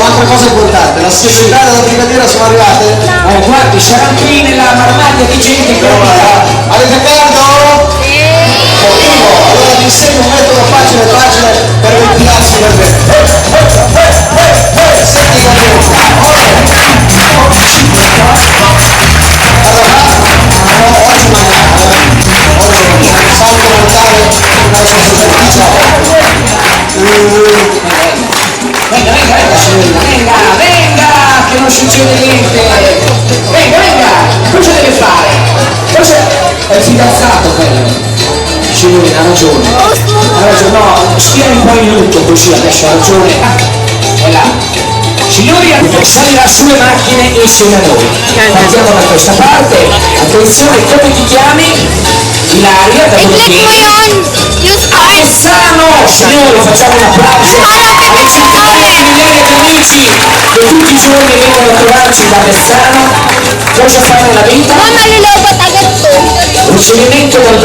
un'altra cosa importante, la segretaria della brigadiera sono arrivate? Guardi, saranno qui nella marmaglia di gente che Avete caldo? Ottimo, allora vi insegno un metodo facile per ventilarsi per bene. Senti venga, che non succede niente. Venga, cosa deve fare? È il fidanzato quello. Signori, ha ragione, no, stia un po' in lutto così, adesso ha ragione. È là. Signori, salirà sulle macchine insieme a noi. Partiamo da questa parte. Attenzione, come ti chiami? Ilaria, da dove vieni? Avezzano! Signori, facciamo un applauso alle centinaia di migliaia di amici che tutti i giorni vengono a trovarci da Avezzano. Cosa fai nella vita? Ricevimento dal